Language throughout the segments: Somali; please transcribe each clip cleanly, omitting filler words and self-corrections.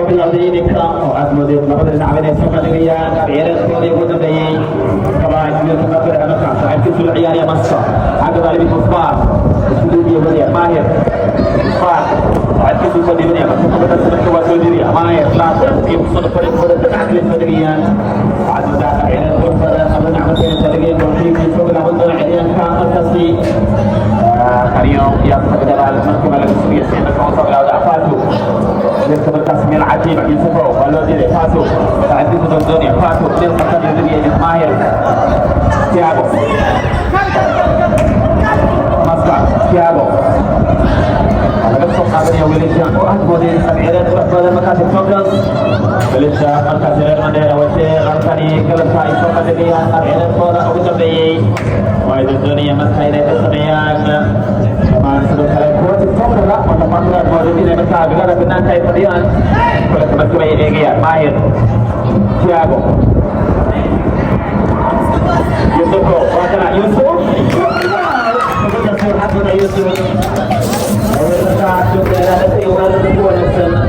بالأرضين كرام وأسمد نقد العبد السمدية كبيرة كوري ودبي كما يجب تنظر أنا كاسة عبد العيال يا مصر هذا ذلك مصباح السودية بدي ماهر مصباح عبد السودية بدي مصر كما تسمع السودية ماهر لا في مصر فريق فريق عقل السودية بعد ذلك عيال فريق أبو نعمة السودية كل في فوق العبد العيال كان التصديق اليوم يقصد على المنكب على السورية سيدنا كونسل الأوضاع فاتو يركب التصميم العجيب يوسفو والوزير فاتو تعدي في الدنيا فاتو تلقى كم يدري ماهر تياغو مصدع تياغو على قصة قابل يوم الإنسان وأكبر سبعيرات وأكبر المكاتب فوقس بلسة مركز المدينة والشيخ الثاني كل ساعة فوق الدنيا سبعيرات فوق أبو جبري وإذا الدنيا مسحينة السميان كمان سلوك الكوت الصبر لا وتفضل الموجودين مساعد بغرض الناس يفضيان كل تمسكوا إيجيا ماهر تياغو يوسف وكنا يوسف حقنا يوسف وساعة شكرا لك يورد ونفسنا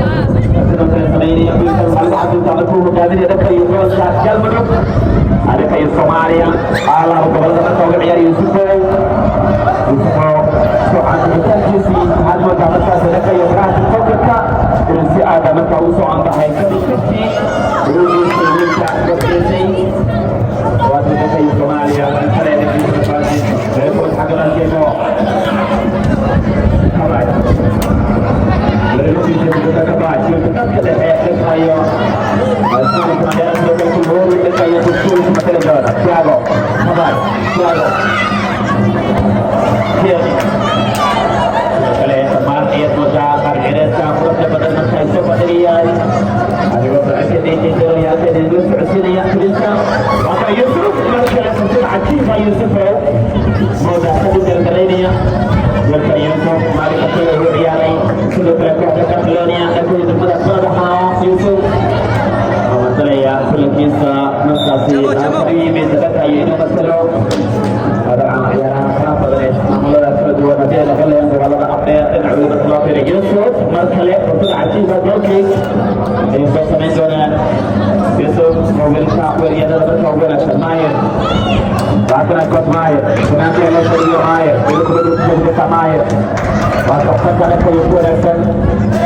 سلوك السميان يقول الله عز وجل تعرفوه قادر يدك يقول شاك كلمة ada kayu Somalia, Allah berkata kau biar Yusuf soal kita sisi ada dapat ada kayu kerana kau kita si ada kau soal bahaya sisi Yusuf minta bersih waktu kayu Somalia antara yang disebut repot hagalan kemo kabar lalu kita kabar kita ada kayu asal kemudian kita keluar kita kayu betul macam mana Tiago kabar Tiago kalau teman ayat muda karena campur seperti macam itu padrian ada beberapa di dalam yang ada di Yusuf yang tuliskan maka Yusuf kalau sesuatu ajib Yusuf muda satu terkalinya Yusuf Yusuf mari kita lihat ini sudah berkata belania aku itu pada Yusuf masalah ya pelukisa masih hari ini terkait ini masalah ada yang kenapa dari amalan kedua nanti ada hal yang kalau update dan ada masalah dari Yusuf masalah betul ajib betul Yusuf semenjana Yusuf mobil kawer yang ada berkawer Mayer bahkan ikut Mayer nanti ada video Mayer betul betul Mayer waktu kita kayu kuarasan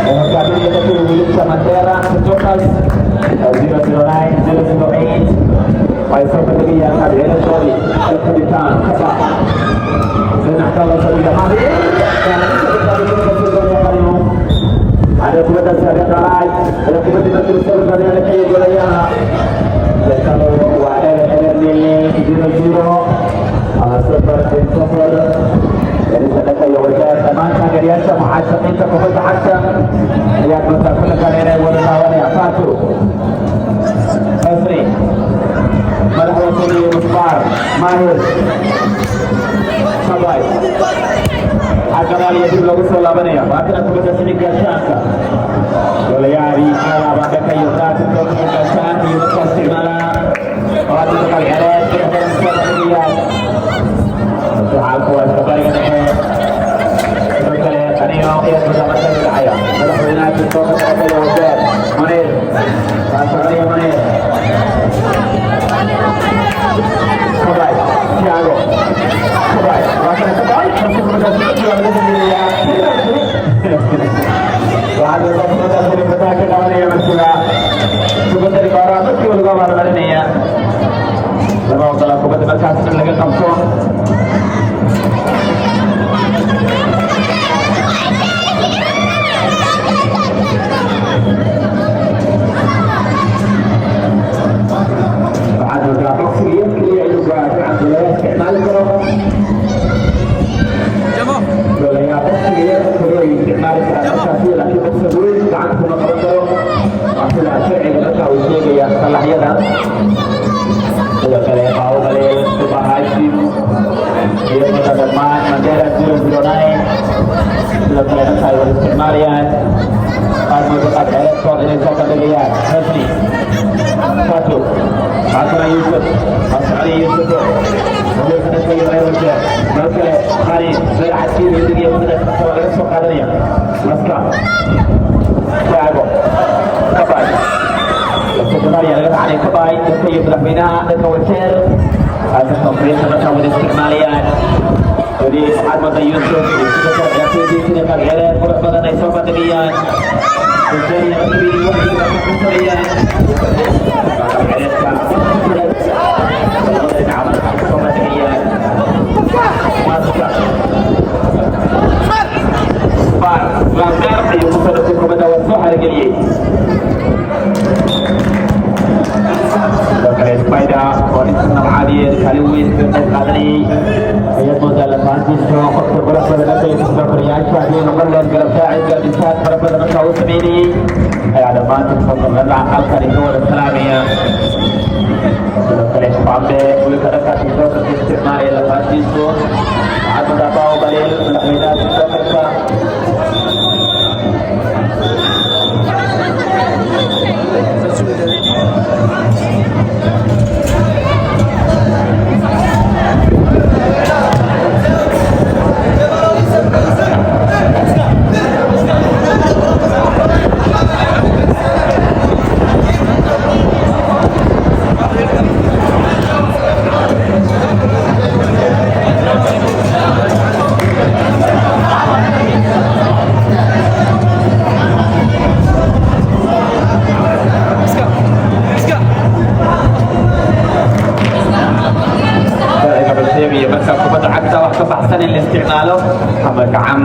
kami kita tu milik Samantera total 009 008 ويسوف تبين هذه الشغل الكابتن كفا سنحتاج سبيل هذه ada kebetulan saya kalah ada kebetulan terus dari ada kayu gulanya dan kalau ada ini 00 seperti sofar dari sana kayu wajah teman saya dia sama asam itu kebetulan asam yang mengatakan kerana warna apa tu asri مرحبا سوري مصبار ماهر سباي agar يجب له صلاة بنيا بعدين aku baca sini gasaka boleh hari kalau ada kayu kat untuk gasaka di lokasi mana waktu sekali ada kita lihat soal kuat kembali ke kita tadi yang kita bersama dengan ayah kalau kita itu kita wajar mana pasal mana Kabar, Tiago, kabar, macam kabar, masih berada di dalam dunia. Lalu kita berada di dalam dunia yang bersua. Sebentar di bawah itu kita juga berada di dunia. Lalu kalau kita berkasih dengan kampung. يعني كباي تكيف ربنا تكوتر هذا التمرين تبقى والاستعماليات ودي محمد يوسف يأتي في الغير مرحبا نيسوف الدنيا الجري ربي وحده الدنيا Langgar yang sudah kepada waktu hari ini. Dari sepeda kondisi Al-Adil Kaliwin Al-Qadri ayat modal Al-Fatiz waktu berapa dengan itu sudah beriasyah di nomor dan gerak sa'id dan disat berapa dengan kau semini ayat ada bantu untuk Al-Qadri itu Al-Islamiyah dari sepeda boleh katakan itu keistimewaan Al-Fatiz itu atau dapat balik melalui itu mereka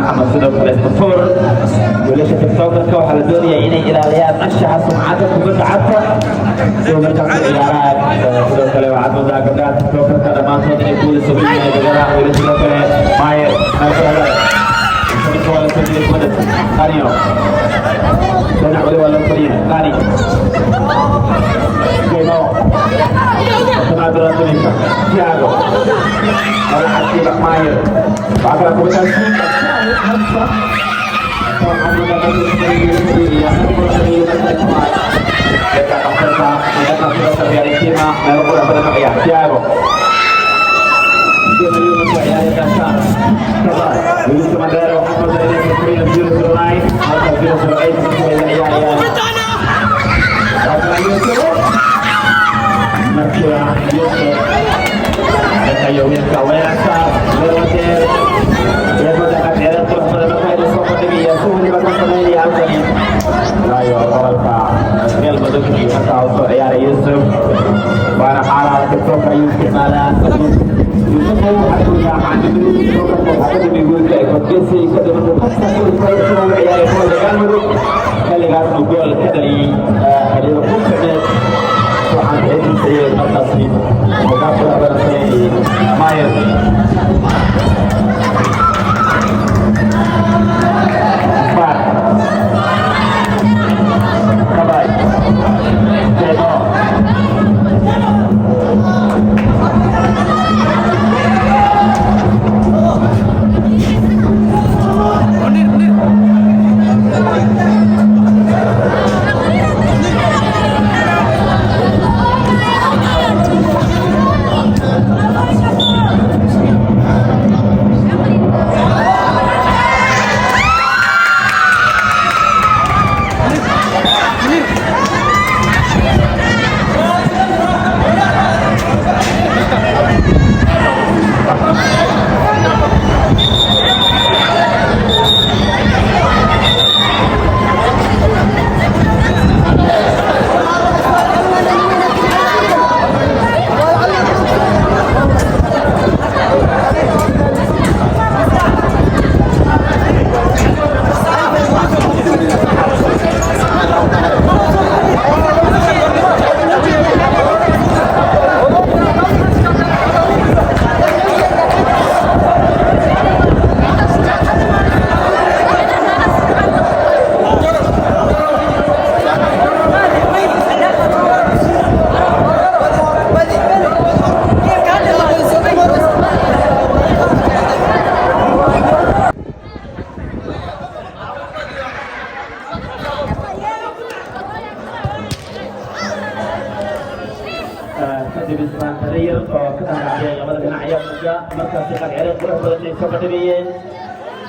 محمد صدق الدكتور وليش تكتب الكوحة الدنيا إلى إلى أشهر سمعتك وبدعتك ومركز الإدارات صدق له وعد وذاك ذات تكتب الخدمات صدق يقول سبيل الجراح وليش لك ماير مثلا صدق ولا صدق صدق ثانية صدق ولا صدق ثاني كيمو سمع دراسة تياغو ولا حسيب ماير بعد aku berkasih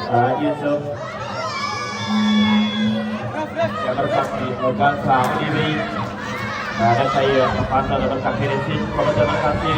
apa Yusuf yang berkat di Mogan Sahib Ada saya pasal dalam kaki racing pada dalam kaki.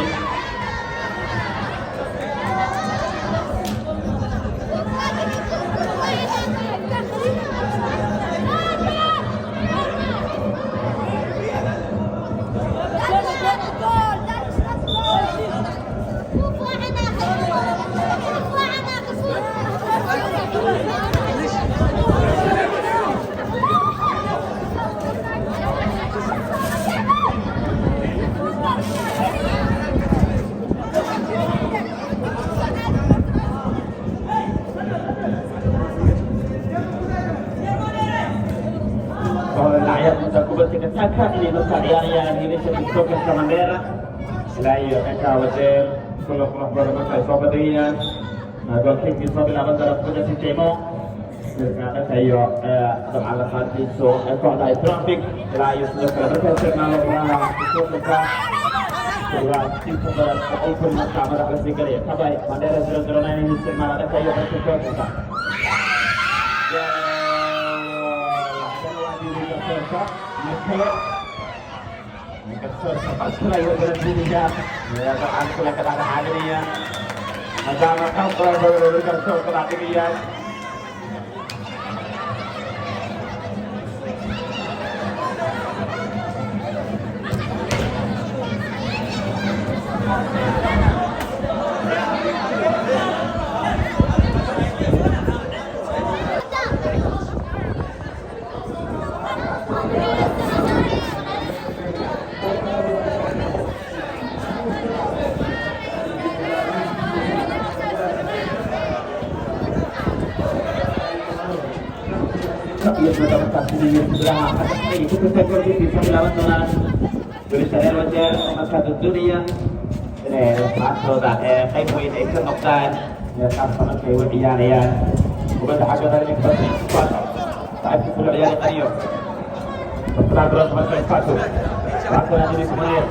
Takkan ini nusa yang ini sebut kamera. Layu mereka wajar kalau bermakai sobadrian. Agak kiki sobil abad dalam posisi cemo. Kerana saya ada hati so kalau ada traffic layu sudah berada terkenal orang itu mereka sudah tipu berat open kamera kasih kerja. Tapi bandara sudah ini semalam ada saya bersyukur kita. Ya, dan lagi di atas. Kesel sempat selai berhenti juga. Ya, aku nak kata hadirinya. Macam kau baru kesel kata hadirinya. Ia mendapatkan sendiri sebelah ini itu kesekor di sembilan dolar berisanya wajar masa dunia ini pasal dah poin ekor noktan ya sama kayak iyan iyan bukan ada dari seperti pasal tapi sudah iyan ayo setelah terus masuk pasal pasal yang ini semuanya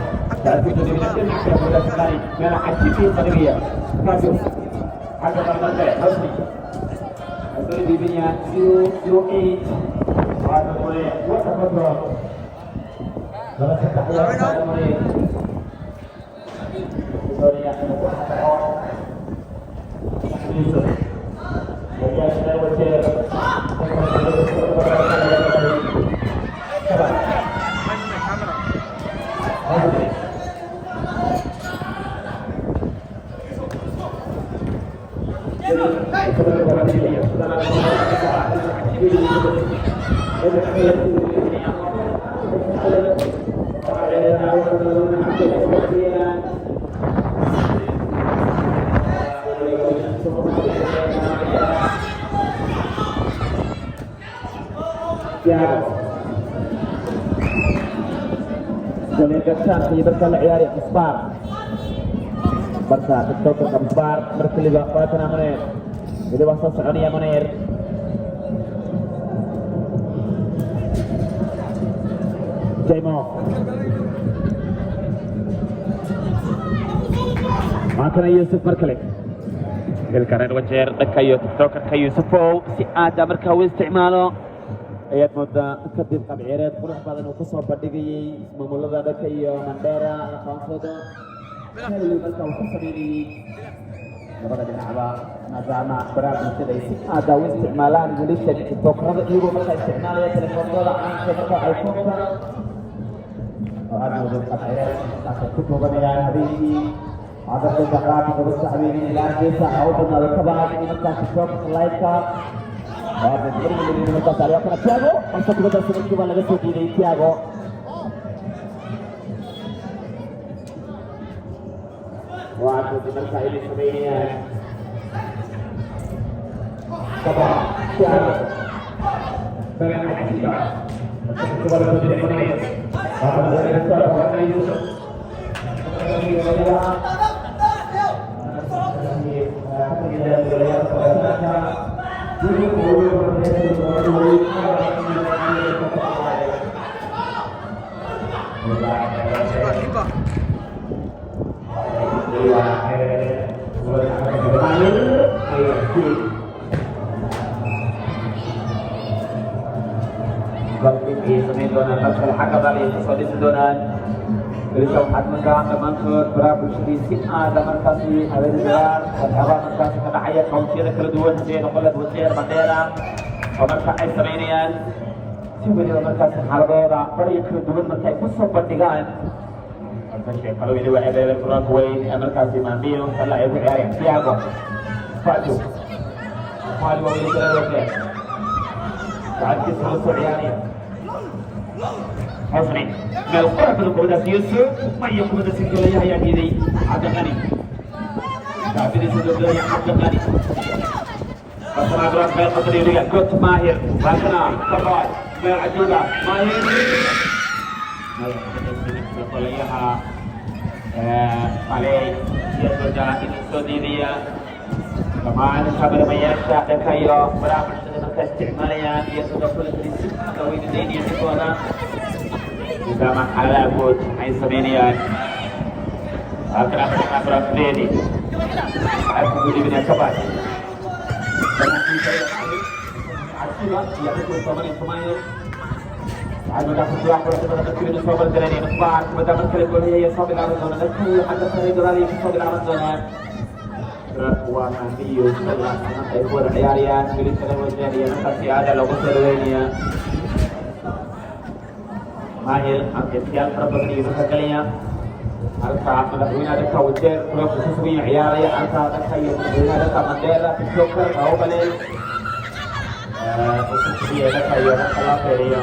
dan itu diminati kita sudah sekali merah aktif pada dia pasal ada tambahan resmi itu bibinya 208 ada boleh buat apa bro kalau kita ada boleh sorry ya itu jadi saya wajar Jangan kesan penyebarkan layar yang besar. Bersa ketok keempat berkelibat pada namanya. Jadi bahasa Saudi yang mana? Jemo. Makanya Yusuf berkelik. Gelkaran wajar kayu TikTok kayu Yusufo si ada mereka istimalu. Ayat muda kedir kabiret purah pada nukus badigi memulai ada kayu mandera langsung Lalu kalau sendiri kepada dinaba nazama berarti dari ada istimalan Indonesia di TikTok ada ibu mereka istimal ya telepon bola angkat ke iPhone ada beberapa ayat tak cukup dengan hari ini ada beberapa berusaha ini lagi saya benar kabar ini mereka TikTok like ada beri mereka saya akan Tiago untuk kita sedikit kembali lagi di Tiago waktu di masa ini sebenarnya kabar Tiago dengan kita coba kita tidak menang apa dari cara warna Yusuf في سمين دونان مركز الحكم عليه تصدي دونان Beliau hadmkan teman-teman berapa segi siapa mereka si ada di dalam apa mereka si kena ayat kaum kira kedua dia nak boleh buat bandera mereka Israelian si beliau mereka si harbora beri kedua mereka itu sepertikan mereka kalau ini ada kurang kuat mereka si mambil salah itu yang siapa Faju Faju boleh kerja saat kita selesai حسني من القرى في القودة يوسف ما يكون سجل يحيى بيدي عبد الغني عبد سجل يحيى عبد الغني بسنا قرأت بين قطر يريد كوت ماهر بسنا كبار من عجوبة ماهر يقول لها عليه يسجل ini sodiriya kemarin kabar mayasya dan kayo berapa sudah keistimewaan dia sudah boleh berisik kalau ini dia sekolah sama halabut ay sabinian akan apa berarti aku budi bina kabar dan kita aslinya dia itu sama semuanya ada dapat dua orang sebenarnya kita sobat dari Mesbar kemudian sekali ya sobat Amazon dan ada sekali dari sobat Amazon Rakuan nanti Yusuf ekor ayarian pilih semuanya dia nanti ada logo serunya mahir angketian terbagi sekalinya alka melakukan ada kawajar kalau sesuatu ayarian alka ada kayu ada kamera pisokar kau balik untuk dia ada kayu ada kalau periya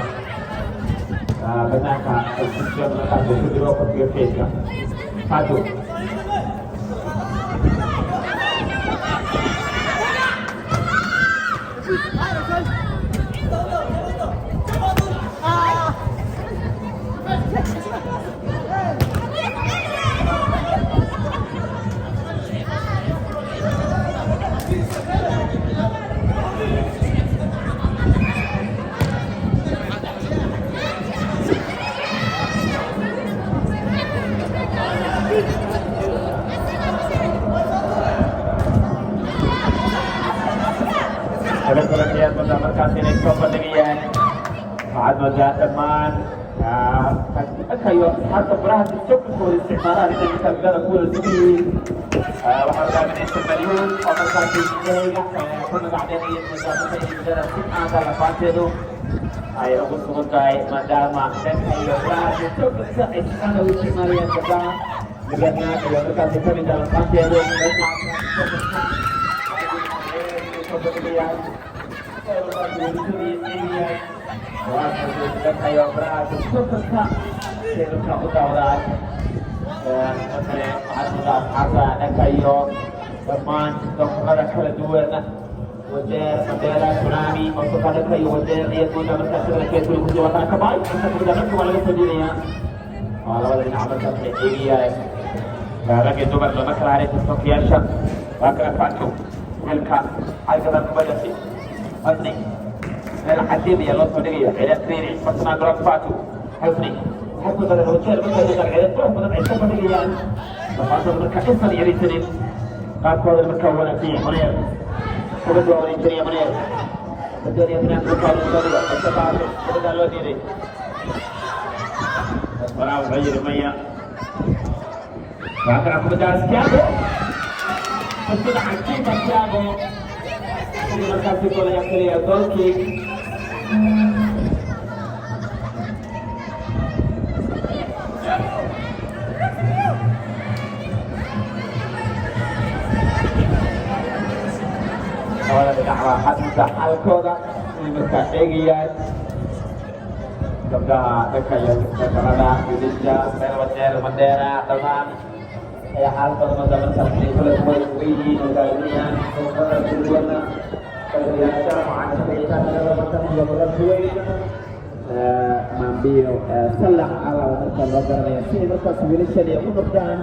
benarkah sesuatu mereka berdua berpikir satu Kemudian mendapatkan nilai kepentingan saat melihat teman kayu atau berhasil cukup boleh sekarang kita bisa berada pula di وحركات التمريون وحركات الجاية كنا قاعدين نجرب نجرب هذا لفاتيرو أي أقول لكم كاي ما دام dan ayo berhasil cukup sekarang uji Maria kita dengan mereka kita di dalam fatiro kemudian kayo berhasil sukses serupa utawaran dan ada dan kayo teman dokter kalau dua wajar bandera tsunami untuk pada kayo wajar dia pun dapat kasih ke seluruh jawatan kebaik kita sudah kembali ke dunia kalau ada yang amat sampai dia karena itu berlama kelari untuk kiasha bakal patu melka agar kepada si Hasni الحديد يا الله صديقي إلى سرير فتنا قرب فاتو حسني حتى بدل الوجه بدل يدق إلى تروح بدل عيسى صديقي يعني فقط المكة إنسان يريد سنين قال هذا المكونة فيه منير وبدوا أولين جري منير بدل يبنى مكان صديقي الشباب بدل الله ديري أسمعنا وغير مية وأكرا كبدا سكيابو فسنا عجيبا سكيابو terima kasih kepada yang kalian tolki. Awal dakwah hatta al-qada mereka egian. Kepada kekayaan kepada Indonesia, Indonesia, bandera, teman. Ya hal teman-teman sampai boleh ini negara kepada tujuannya biasa macam kita dalam macam dua Kuwait mambil salah ala mereka bagarnya sini mereka sebenarnya dia umurkan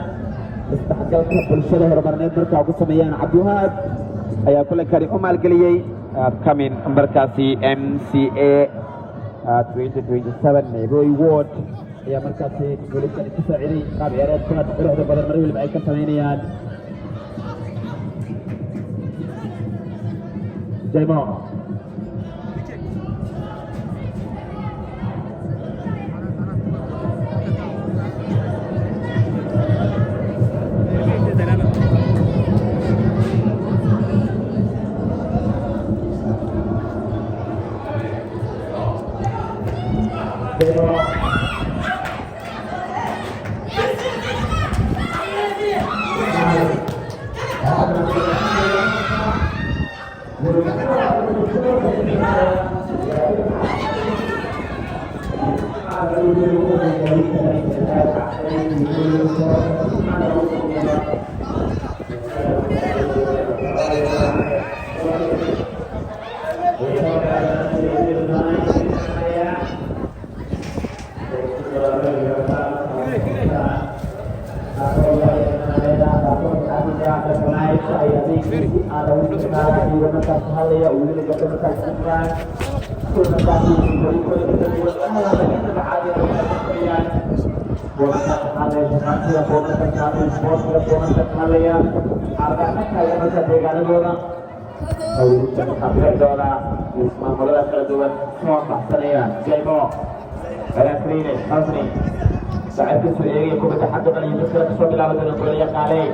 استحقاق كل شيء هربنا mereka aku semayan Abduhad ayah kula kari umal galiyai coming embarkasi MCA 2027 Roy Ward يا مركزي ولك التساعدي قابل يا ريت كنا تروح بدل مريول اللي معك ثمانيات جاي معه ساعات السوريين يكون بتحدث عن يمكن الصوت اللي عمله الكلية عليه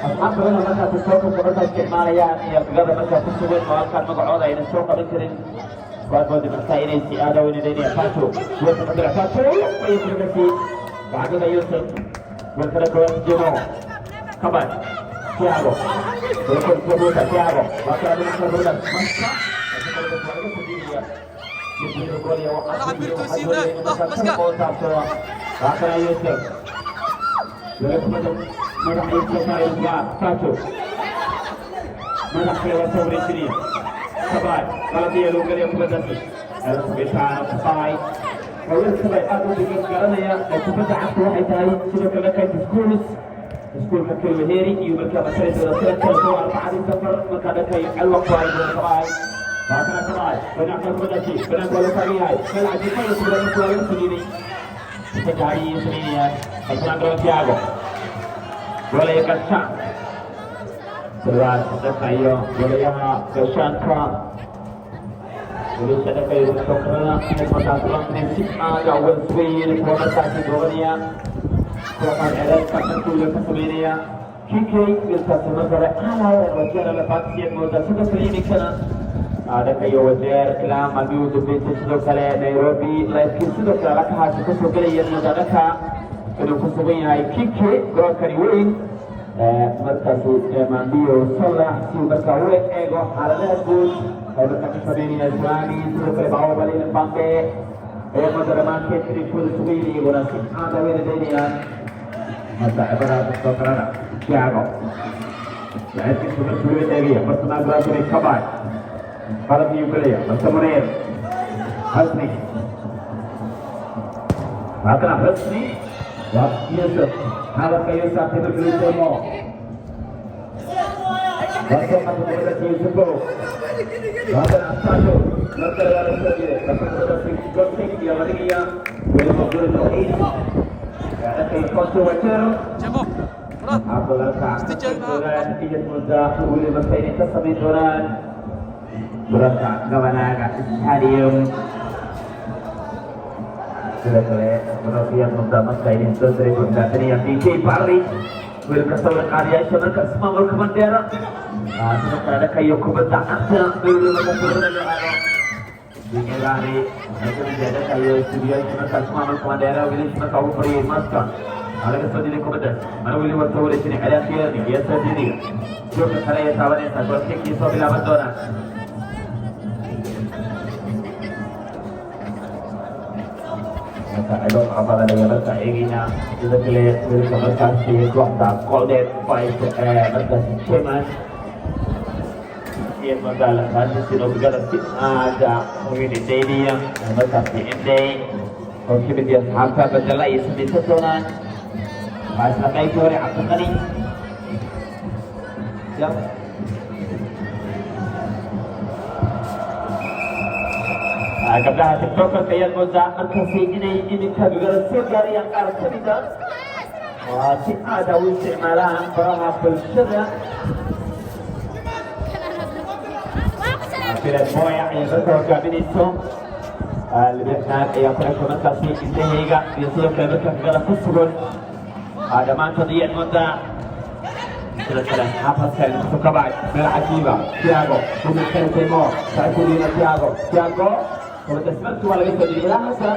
أصحاب لنا مثلا في السوق وقتها استعمالية هي بقدر مثلا في السوق وكان مقعودة إلى السوق بكر وأبغى بمسائل استعادة ونديني فاتو وتقدر فاتو ويخرج في بعد ما يوصل وكذا كويس جمو كمان تياغو ويكون سبوتا تياغو وكذا من سبوتا مسكا عبرتوا سيونا مسكا وكذا يوصل ويكون مدح يوصل إلى فاتو مدح يوصل إلى كمان kalau dia lupa dia kebetulan kalau kebetulan sampai kalau sampai aku dengan kerana ya aku baca aku hai sudah kena kai sekolah kecil Meheri you mereka masih terus kalau ada safar maka ada kai al-waqt dan sampai maka sampai banyak berbagai banyak kalau kami hai kalau ada kai sudah keluar sendiri kita cari sendiri ya kita terus jago boleh kacang Berat, ada kayu, boleh yang kesangka. Boleh ada kayu sokra, mata tulang nisip ada weswil, pola kaki doanya. Kalau ada kata tulis kesemuanya, kiki bisa sementara ala wajar lepas dia muda sudah klinik sana. Ada kayu wajar, kelam, maju tu betul sudah kali Nairobi, lagi sudah kala kahas sudah kali yang muda dah. Kalau kesemuanya kiki, kalau kariwin. مركز مانديو صلح في مركز ايغو حالات بوش مركز شبيني الاسلامي سلوك البعوة بالين البانكي ايه مدرمان كتري كل سبيلي ونسي هذا وين الدنيا مدى عبارات السفرانة شعبه لعيد كسر سبيلي تاقية مرسنا قراسوني كباي قرب يوكلية مرسى منير حسني هاتنا حسني ويوسف هذا كيوسف تبقى الجمهور وصل من يوسف هذا أساسه نقدر على السبيل نقدر في جوتك يا وليا والمقدور التوحيد هذا كيوسف وتر عبد الله دوران نتيجة مزاح واللي مسائل تصميم دوران بركة كمانا الحريم sudah selesai penelitian pertama saya ini selesai penggantian yang DJ Pari berkesan karya sebenarnya semua berkemandera sebenarnya ada kayu kebetaan yang berlebihan berlebihan ini lari itu ada kayu studio sebenarnya semua berkemandera ini semua kau beri masker ada kesan ini kebetulan mana boleh buat tahu di sini ada tiada ni biasa sini juga karya tawaran satu kaki soal lawan Idol apa ada yang mereka inginnya kita pilih mereka si kuasa golden fight mereka cemas dia mengalah nanti si nobar ada mungkin ini yang mereka si ini mungkin dia harta berjalan istri sesuatu masa kayak itu orang apa tadi yang قبلها تكتوك كيان موزع مركزي إني كبير السجار ينقر كبيرا وتعادة واستعمالها براها في الشرع في البوية يذكر كابينيتو اللي بيحتاج يقرأ مركزي انتهيغا يصير كبيرا كبيرا كسبون هذا ما تضيع الموزع سلسلة حافظ سين سكباي بالعجيبة تياغو ومن خير تيمور سأكون لنا تياغو kalau tersebut cuma lagi berdiri berasa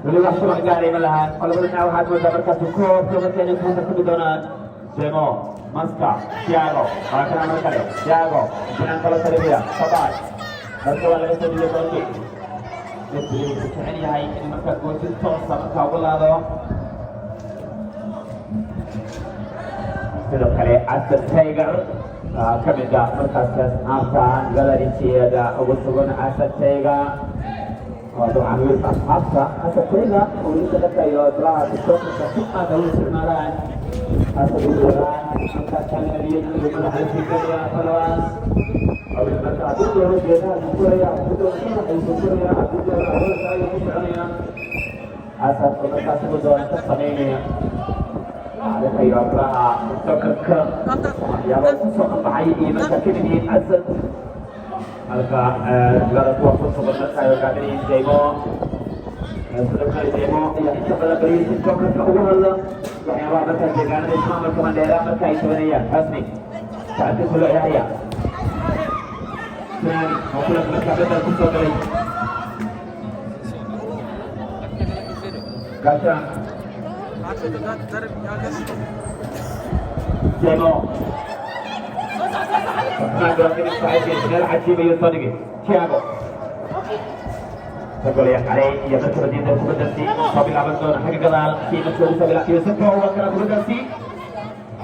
ولي wax soo gaaray ma laha qalabada dhinaca waxaad moodaa markaas koob tobankeena ku ku doonaan Demo Maska Thiago markan ama kale Thiago inaan kala tariya sabay dadka waa laga soo dhigay doonki dadku waxay yahay in marka go'aan toos marka ugu laado sidoo kale Asad Tiger kamida markaas aaftaan galarisiyaga ugu sugan Asad Tiger وطبعا ويبقى أصحابها حتى كلنا ولسه لك يطلع في الشوط الصحيح هذا هو الاستعمالات هذا الوزران حتى كان اليد من على في كوريا فلوان أو المساعد كله جدال في كوريا بدون شيء في كوريا بدون أول شيء في كوريا أسد ومساعد بدون تصميمية هذا كي يطلع مستقر يا بس سوق بعيد مساكنين أسد Alka juara tua pun sebenarnya saya kali demo sudah kali demo ya sebenarnya beri sistem ke awal yang apa saja kan di semua daerah mereka itu sebenarnya asli saat itu sudah ya dan maupun mereka betul betul kali kasih demo Nagro ini saya benar ajiib Yusoni Thiago تقول يا علي يا بس بدي ده بدرسي طبي لعبت دون حاجة قال في مسؤول سبلا يوسف هو كان بدرسي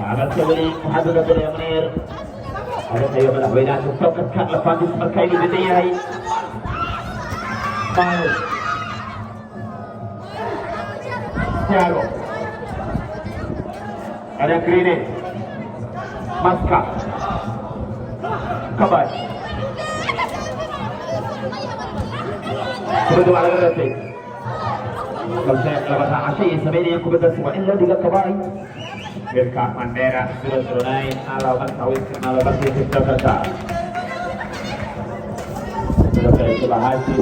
عملت ولي محدد يا منير هذا يوم الأولاد توقف كان لفات اسم الكيلو بديه هاي Thiago ada Green Maska kabar Kebetulan ada berarti kalau saya bahasa Asia sebenarnya yang kebetulan semua ini tiga kabai Berkah Mandera sudah naik alawan sawit alawan sawit terkata sudah kali itu bahasi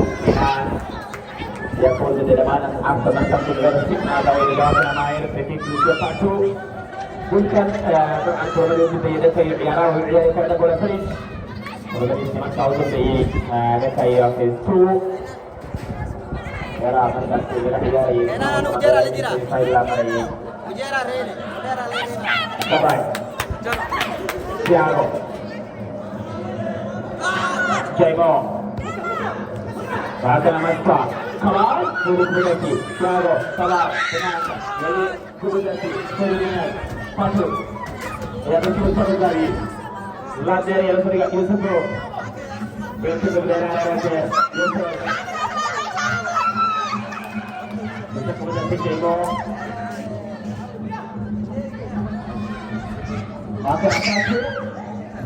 ya kalau tidak mana apa tentang negara Cina atau negara tanah air PT Pluto Pacu bukan antara itu tidak saya biara biara pada bola tenis kalau ini cuma tahu tu ada saya itu era mereka tidak biara ini saya lagi ujara rene baik Thiago Thiago bahasa nama Thiago Kawan, turun lagi. Thiago, salah, benar. Jadi turun lagi, turun masuk. Ya betul turun lagi. Lajar yang sudah Yusuf bro. Betul benar Lajar. Yusuf. Kita kemudian Thiago. Maka satu,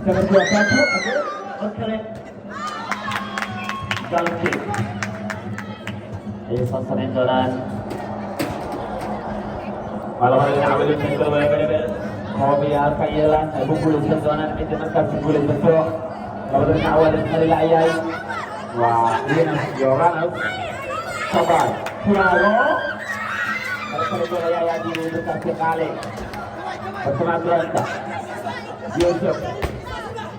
kedua satu, okey. Dalki. Ini sangat jalan. Kalau hari ini ambil contoh berbeda, kalau biar kayalan, ibu pulang jalan itu mereka pulang betul. Kalau dari awal dari layai, wah ini orang sabar. Thiago, kalau dari layai di dekat sekali, bersama Belanda. Yusuf,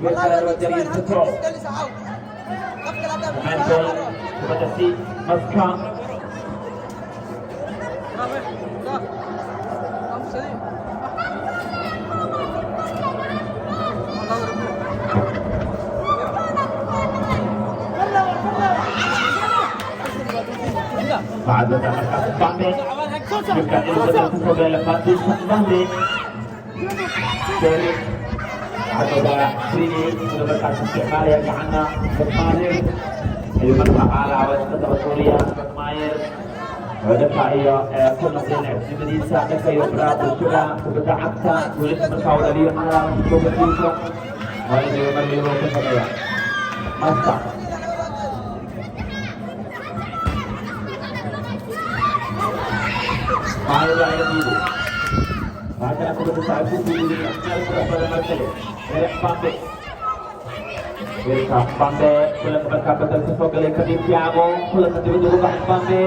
Yusuf dari Yusuf. Mental kepada si Maska. بعد ذلك Bande juga itu lepas Bande dari ada sini sudah berkasih sekali yang mana bermain Ilmu Taala awal kita Suriah bermain ada kaya كنا في Indonesia ada kaya berapa juga kepada akta boleh berkau dari alam kebetulan mari dia melihat ke saya masa mari lagi dulu maka aku berusaha untuk diri pada masa dari Bande Berkah Bande kulit berkah betul sesuatu kali Thiago kulit betul berkah Bande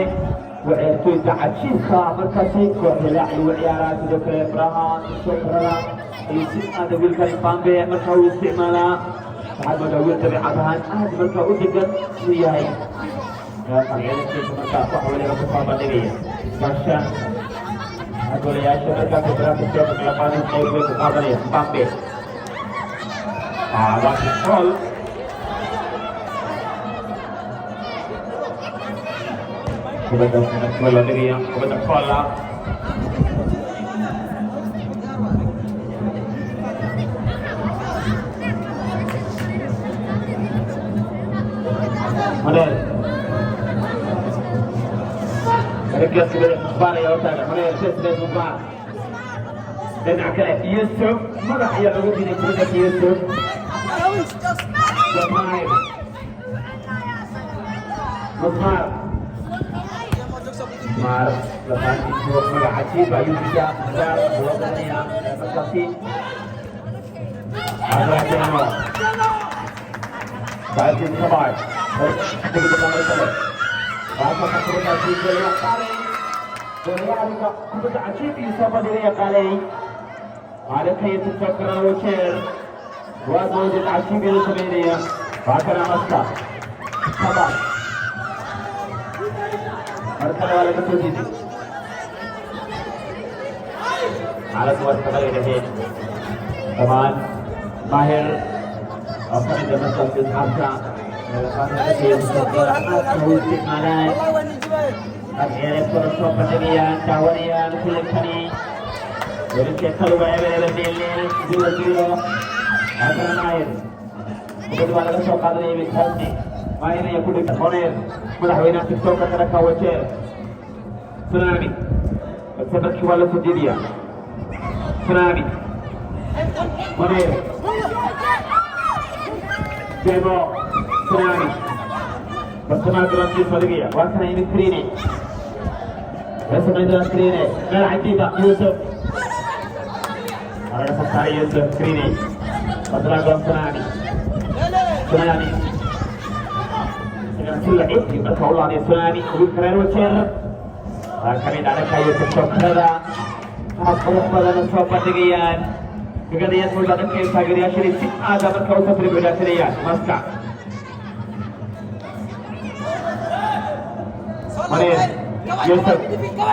وعيرتو تعشيخا مركزي وهلاعي وعيارات ذكر إبراهام شكرا يسمى دويل كالفان بي مركو استعمالا بعد ما دويل تبعاتها آد مركو أدقن وياي ciidankiisa markaa waxa waliba ku soo bandhigaya gashan golayaasha markaa federaalka kala qaadan qayb bay ku qaadanaya Mbappe waa gool kubadda la dhigaya kubadda koola Manel رجعت بالإخبار يا وتانا هنا يرتد بالمباراة دمع كده يوسف ما راح يلعبوا في نتيجة يوسف جماهير مضمار مار لكن يشوف مرة عجيبة يوسف مدار وطنية مساكين هذا جماهير بعدين كمان تقدر تعمل كده Apa keputusan Julia kali? Julia juga keputusan ajaib siapa dia kali? Ada kayak tercakar wajar. Buat wujud ajaib itu sebenarnya. Bahkan Amaska, sabar. Mereka wala keputusan ini. Alat buat sekali ini. Teman, Mahir, apa yang dia masuk Hamza. Malan akhirnya proses pendakian tawarian filipani dari sektor bayar berdiri 2-0 akan main kedua laga sokat ini misalnya main yang kudu koner melahirkan tiktok kata kawacer tsunami seperti wala sedia tsunami koner demo tsunami bersama dengan tim Malaysia. Wahana ini Krine. Bersama dengan Krine. Merah Atiba Yusuf. Ada sekali Yusuf Krine. Bersama dengan Tsunami. Tsunami. Dengan sila itu berkaulah di Tsunami. Kubur keren wajar. Kami ada kayu Yusuf Sokara. Apa pada nafsu pertigian. Kemudian mulai dengan Sagria Sharif. Ada berkau seperti berdasarian. Maska. Manil, Yusuf,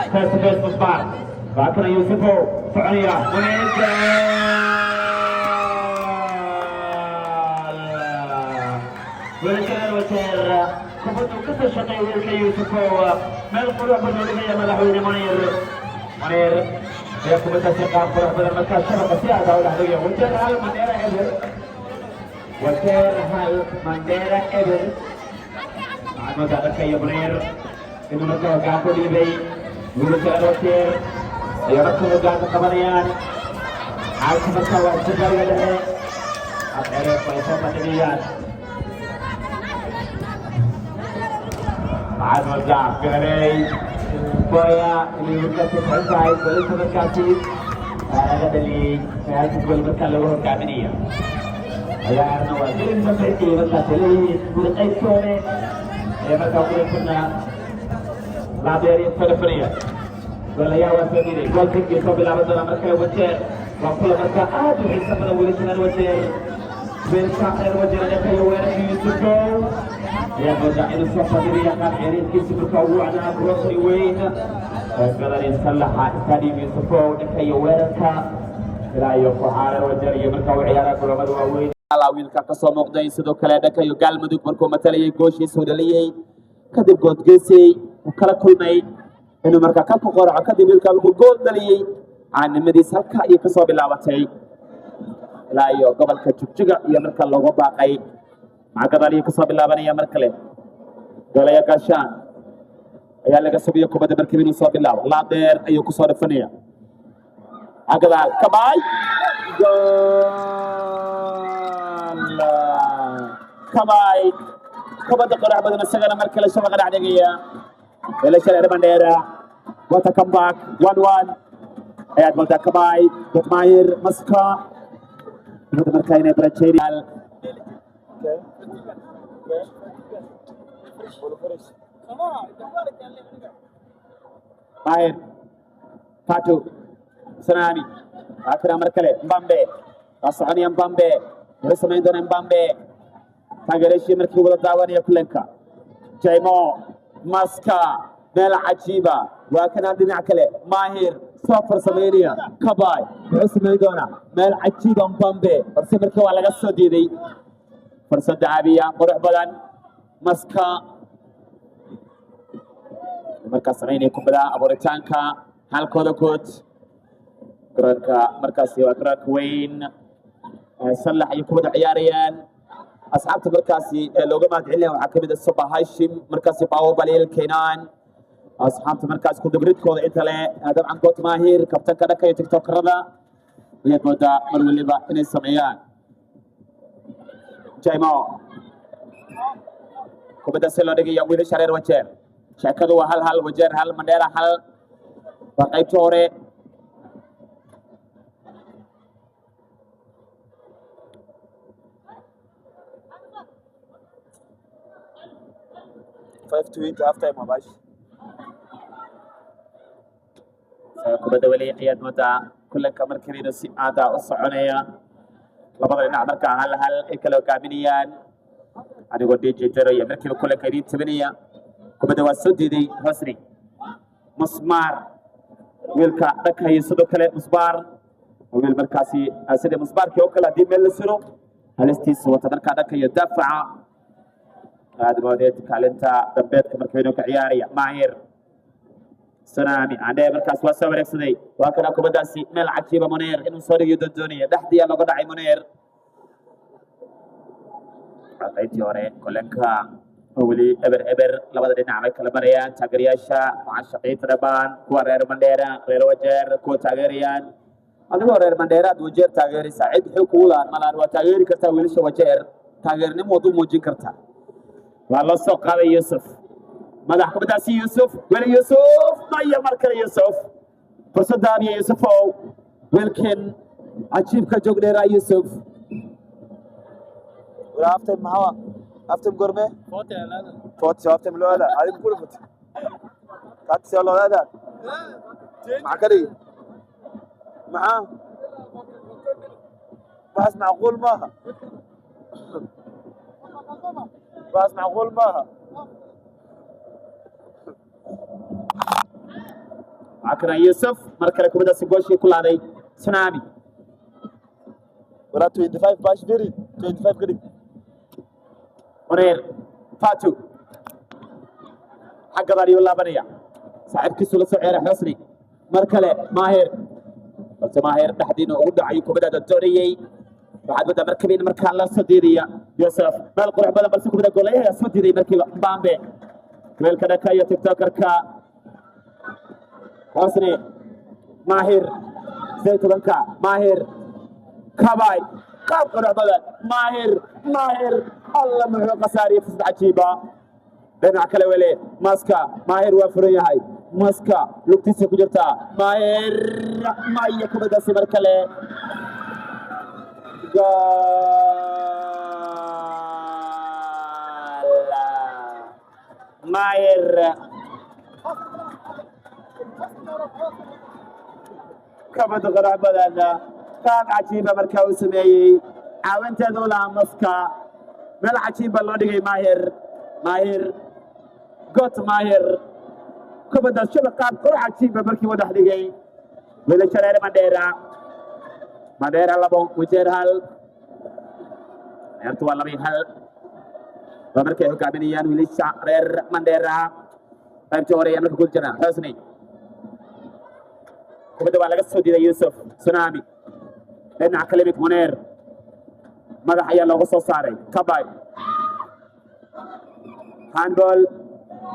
first to first Musbar, Bakra Yusufu, Fa'aniya, Manil, ولكن الوتر كفت كسر شقي ولك يوسف ما القرى بالمدينة ملحون منير يقوم تسقى قرى بالمكان شبكة سيادة والحلوية وتر هل منديرة إبر وتر هل منديرة إبر عن مدارك يا منير إنه مثلا قاعد يبي يقول كذا وكير يركض قاعد كمانيان عارف مثلا وأشجار يده أبغى पैसा पत्नियाँ بعد ما رجع كري بويا اللي يمكن تفرقاي كل سنة كاتيب هذا اللي كان يقول مثلا هو كامنية هذا أنا وزير مسؤولية مثلا اللي بقيت سوري يا مثلا كنا Laberi Federia. Golaya wasabiri. Gol tinggi sambil lawan dalam mereka wajar. Waktu mereka aduh bisa menawar wajar. Bensakan wajar ada kayu warna Yusuf. Ya berjaya itu siapa diri yang akan erit kisi berkau ada Brosri Wayne. Kalau insyaallah tadi Yusuf ada kayu warna. Rayo Fahara wajar yang berkau ayara Muhammad Wayne. Alawil kakak somok dari sidoo kale ada kayu gal maduk berkau mataliyay goshi sudaliyay. Kadib god gesi. وكلا كل ماي إنه مركا كابو قرعة كذي بيلكا بقول دليل عن مدي سلكا يكسب باللعبتين لا يو قبل كتشجع يا مركا لو باقي مع كذا يكسب باللعبة يا مركا له قال يا كاشان يا لك سبي يكو بدأ مركبين يكسب باللعبة لا دير أيو كسر الفنية أقدر كباي جول كباي كبدا قرعة بدنا نسجل مركا له شو قرعة دقيقة Malaysia ada bandera. What a comeback. 1-1. Ayat Malta Kabai. Gutmair Maska. Kita mereka ini berceri. Mahir. Fatu. Tsunami. Akhirnya mereka le. Mbambe. Asani Mbambe. Bersama Indon Mbambe. Tanggareshi mereka buat dawan ya Kulenka. Jaimo. ماسكا ميل عجيبة وكان عندنا كله ماهر صفر سمينيا كباي باسم ميدونا ميل عجيبة مبامبي برسي مركو على قصة دي فرصة عابية قرح بدن ماسكا مركز سمينيا كبدا أبو ريتانكا هالكودا كوت كرانكا مركز سيوا كراك وين صلح يكون عياريان أصحاب مركزي لو جمعت عليه وحكمت الصبا هاشم مركزي باو بليل كينان أصحاب مركز كنت بريد كود أنت لا هذا عن كوت ماهر كابتن كذا كي تيك توك رضا يبدا مرولي با إن السميان جاي ماو كبدا سلو دقي يومي لشرير وجر شكله هل وجر هل منديرة هل بقي توري 5-20 half time ما باش kubadda weli ayaad moodaa kulanka markaliina si aada u soconaya labada dhinac markaa hal ay kala hogaaminayaan anigoo dijitaro iyo markiiba kulanka idiin tabinaya kubadda waa soo diiday hosni musmaar wiilka dhankaya sidoo kale musbaar wiil markaasi sida musbaarkii oo kale haddii meel la siro halistiisa wata markaa dhankaya daafaca aad moodeed kaalinta dambeedka markaynu ka ciyaaraya maahir سنامي عندي مركز واسع وركسدي وكان أكو بداسي مل عجيبة منير إنه صار يدوني دحدي أنا قد عي منير عطيت يوري كلنكا أولي إبر لبعض النعمة كلامريان تغرياشا مع شقيت ربان كوارير منديرا غير وجر كو تغريان هذا كوارير منديرا دوجر تغري سعيد حكولا ملان وتغري كرتا ويلش وجر تغرني موضوع موجي كرتا والله سوق هذا يوسف ماذا حكم داسي يوسف ولا يوسف ضيع مركز يوسف فرصة دانية يوسف ولكن عجيب كجوجني را يوسف ولا أفتم معه أفتم قرمه فوت أفتم له هذا هذه بقول فوت كاتسي الله هذا مع كري معاه بس معقول ما بس معقول ما عكنا يوسف مركز كبدا سجوشي كل هذا سنامي ولا 25 باش فيري 25 كده منير فاتو حق داري ولا بنيا صاحب كيسو لسعير حسني مركله ماهر بس ماهر تحدينه ودعي كبدا الدوري بعد بدا مركبين مركان لا صديريا يوسف بل قرح بلا بس كبدا قول ايه صديري مركب بامبي مال كذا كاي تيك توكر كا حسني ماهر زيت بنكا ماهر كاباي كاب قرح بلا ماهر الله محو قصاري فسد عجيبة بين عكلا ولي ماسكا ماهر وفرية هاي ماسكا لوكتيسي كجرتا ماهر ما يكبر داسي مركلي ماهر كما تقرأ بدأنا كان عجيبة مركاو سميي عاونت دولا مسكا مال عجيبة اللي دقي ماهر قط ماهر كما دا شبقات قرأ عجيبة مركي ودح دقي ولا شرائر مديرة لبون وجير هال يرتوى لبي هال ومركي حكامينيان ويلي شعرير مديرة فهمتوري يملك كل جنة حسني كما دوالا قصو دي يوسف سنامي لأن عكلمك منير ماذا حيا الله غصو صاري كباي هاندبول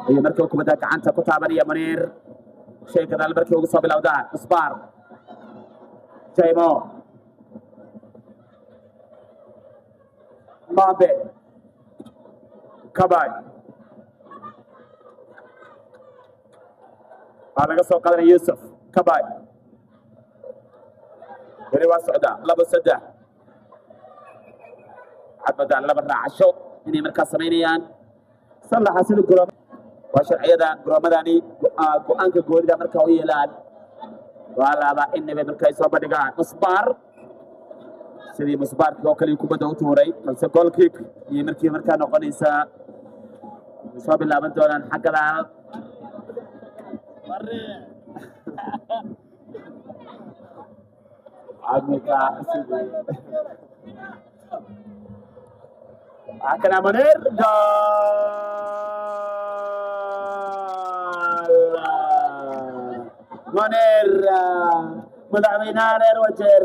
هي مركب كما داك عنتا كتابني يا منير شيء كذا المركب غصو بالأوداع مصبار جايمو مابي كباي على قصو قدر يوسف كباي وريوا سعدا لبا سدا عد بدان لبا راعشو اني مركز سمينيان صلح حسن القرام وشرعيدا قرامداني قوانك قولدا مركا ويلان ولا با اني مركز سو بدغان مصبار سيدي مصبار كو كلي كوبدا و توري بس جول كيك يي مركي مركا نقونيسا soo bilaaban doonaan xaggada عمك كان منير منير مدعمينا رير وجير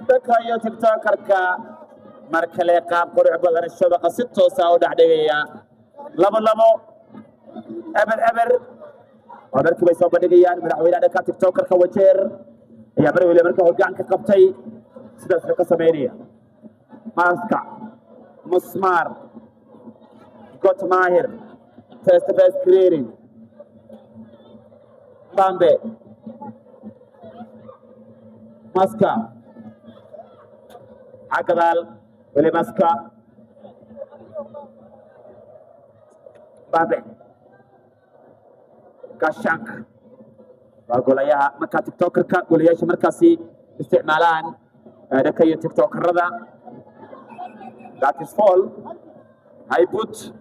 بكايو تيك توكركا مركلي قاب قرع بدن الشبكه 6 ساعه دحدغيا لبو ابر ودركي bay soo bandhigayaan madaxweynaha ka TikTok ka wajeer ayaa mar waliba markaa hoggaanka qabtay sidaas ka sameynaya maaska musmar got mahir face to face creating bambe maska akadal wali maska bambe كاشانك وأقول يا مكا تيك توكر كا قول يا شمركاسي استعمالان ركيو تيك توكر هذا that is fall هاي بوت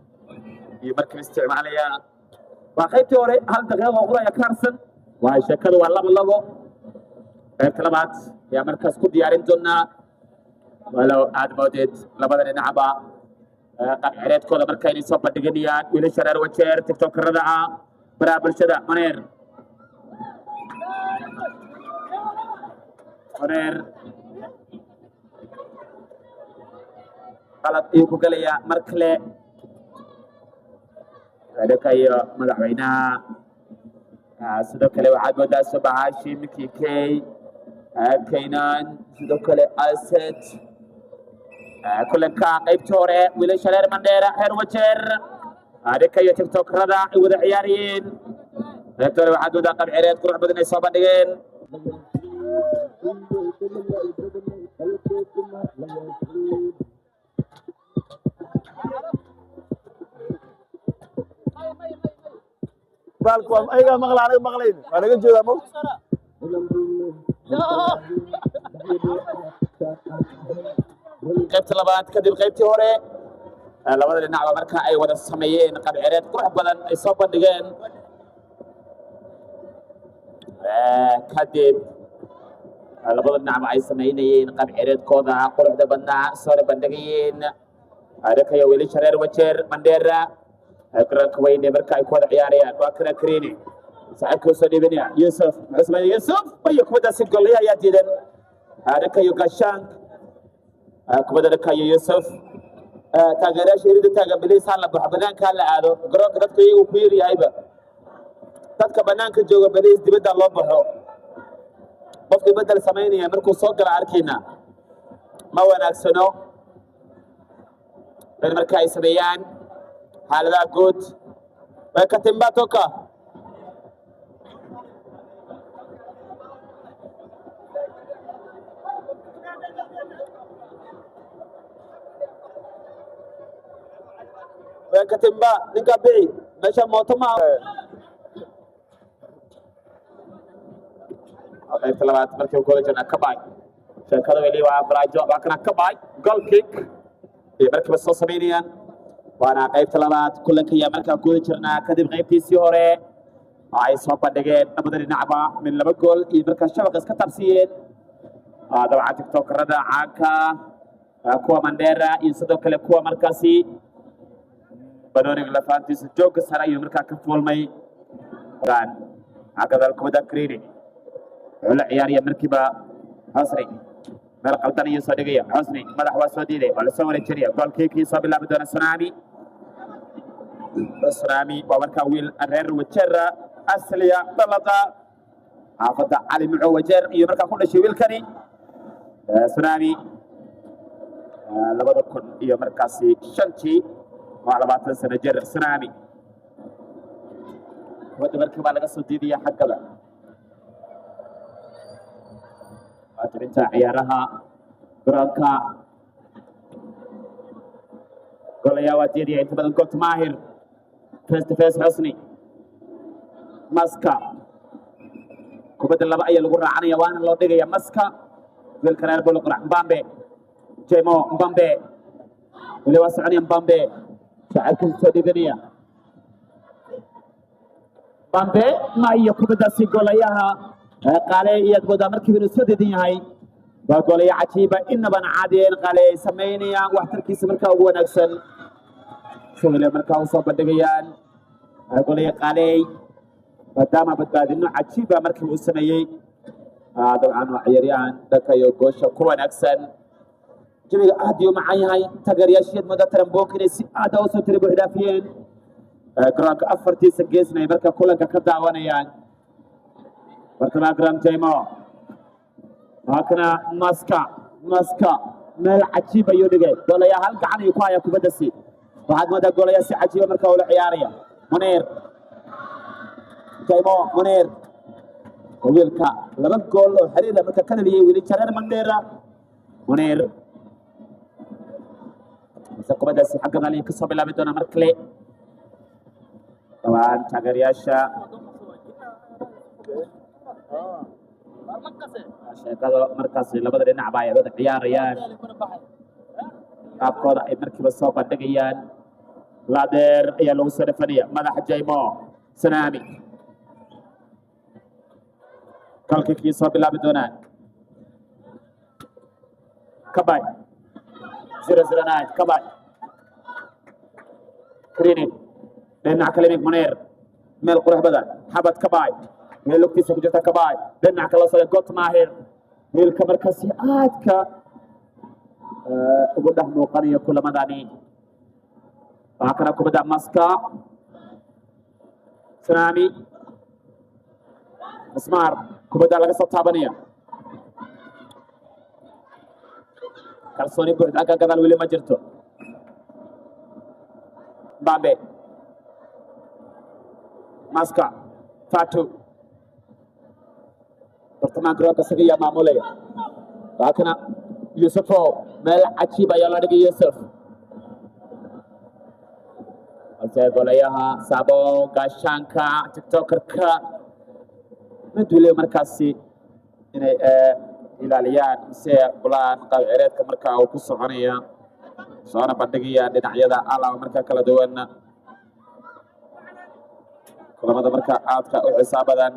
يمركب استعماليا وخيتي وري هل دقيقة أخرى يا كارسن وهاي شكل والله بالله كلمات يا مركز كود يارين دونا ولو عاد مودد لبدن نعبا قد عريت كودا مركايني صوب بدقنيان ويلي شرار وشير تيك توكر هذا برابل شدا منير غلط يوكو قليا مركلة هذا كايو مدعوينا سدو كلي وعاد ودا سبعاشي مكي كي كينان سدو كلي أسد كل كا قيب توري ويلي شلير منديرا هير وجير هذا كايو تيك توك رضا ودا عيارين هكذا وعاد ودا قب عريض كروح بدن يصابا دقين بالكم ايغا مقلا انا مقلين انا جودا مو qaybta labaad kadib qaybtii hore labada dhinacba marka ay wada sameeyeen qab cireed qurux badan ay soo bandhigeen kadib labada dhinacba ay sameynayeen qab cireedkooda quruxda badnaa soo bandhigayeen adakayo weli shareer wajeer mandheera garoonka weyne marka ay ku wada ciyaarayaan waa kana kareeni saaxiibkii soo dhiibanaya yusuf cusmaan yusuf iyo kubadaasi gollaya ayaa diidan adakayo gashaan kubadda dhakayo yusuf taageerayaasha hirida taagan biliis hala baxo banaanka hala aado garoonka dadka iyagu ku yar yahayba dadka banaanka jooga biliis dibadda loo baxo qofkii bedel samaynaya markuu soo gala arkayna ma wanaagsano in marka ay sameeyaan xaaladaha guud way ka timba toka katimba ninka bici meesha mooto ma qaybta labaad markii uu kula jirna kabay sheekada weli waa baraajo waa kana kabay goal kick iyo markiiba soo sameynayaan waana qaybta labaad kulanka ayaa markaa kula jirnaa kadib qaybtiisii hore ay soo bandhigeen labada dhinacba min 2 gool iyo markaa shabaqa iska tabsiyeen dabcan tiktokerada caanka kuwa mandheera iyo sidoo kale kuwa markaasi بنوري لفانتيس جوك سرا يمركا كفول ماي كان هكذا الكودا كريري ولا عياري مركبه حسري مال قلتني صديقيا حسني مدح وسديده ولا سوره جريا قال كيكي صاب الله بدون سنامي سنامي ومركا ويل الرير وجرا اصليا بلطا عفدا علي معو وجر يمركا كل شيء ويل كني سنامي لبدا كن يمركا سي شنتي وعلى بعض السنجر سنامي ود مركب على قصة دي حقا أنت عيارها برانكا قال يا وديدي أنت بدل قلت ماهر فيس تو فيس حسني ماسكا كوبد الله بأي القرآن عن يوان الله دقي يا ماسكا بالكرار بالقرآن بامبي جيمو بامبي اللي واسعني بامبي شعركم سودي دنيا bambe ma iyo kubadaasi goolayaha qaale iyad wada markii inuu soo dedan yahay waa goolaya cajiiba inaban caadiyeen qaale ay sameynayaan waxtarkiisa markaa ugu wanaagsan sawile markaa u soo bandhigayaan goolaya qaale maadaama badbaadino cajiiba markii uu sameeyey dabcan waa ciyaaryahan dhanka iyo goosha ku wanaagsan jawiga aad iyo macaan yahay taageerayaasheed muddo taramboonka inay si aad u soo tiribo hidaafiyeen garoonka afartiisa geesna ay marka kulanka ka daawanayaan bartamaha garoon jaymo halkana maska meel cajiib ayuu dhigay goolaya hal gacan ayuu ku hayaa kubaddasi waxaad moodaa goolaya si cajiiba marka ula ciyaaraya munir jaymo munir wiilka laba gool oo xiriir marka ka dhaliyay wili jareer mandheera munir kubadaasi xagga dhalin kasoo bilaabi doona mar kale طبعا taageerayaasha sheekada markaasi labada dhinac baa ay wada ciyaarayaan qaabkooda ay markiiba soo bandhigayaan laadeer ayaa lagu soo dhafanaya madaxa jaymo sanaami kalkii soo bilaabi doonaan kabay 009 kabay Krinin dhinaca kale mig Munir meel qurux badan xabad kabay meel lugtiisa ku jirta kabay dhinaca kale soo got maahir wiilka markaasi aadka ugu dhex muuqanaya kulamadani waxaa kana kubadda maska Sanaami Ismaar kubadda laga soo taabanaya kalsooni buuxda halka gadaal weli ma jirto Bambe maska Fatu bartamaha garoonka isaga maamulaya waxaa kana Yusufo meel cajiib ayaa la dhigay Yusuf halse golayaha Sabo Gaashaanka tiktokerka madule markaasi inay ilaaliyaan mise bulaan qaab cireedka markaa uu ku soconaya soona bandhigayaan dhinacyada alaaba markaa kala duwan kulamada markaa aadka u xisaab badan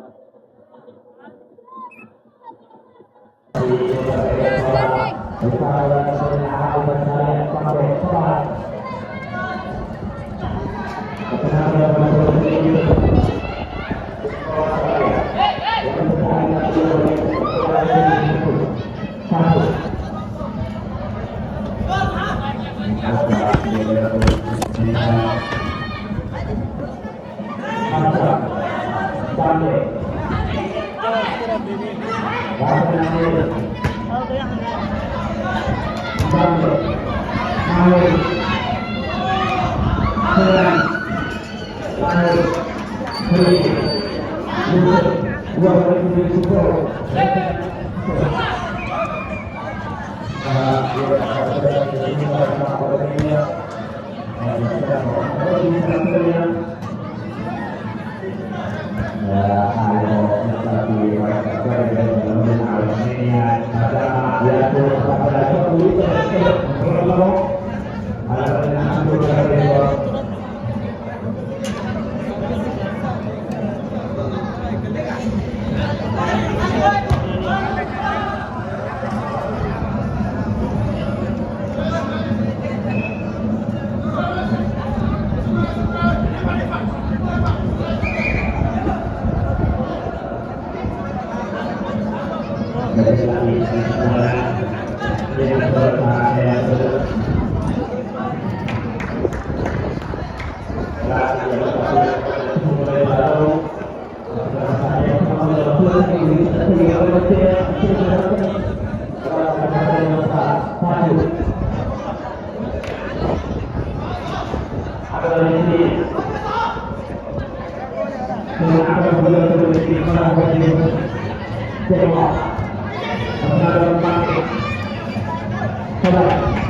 Terima kasih.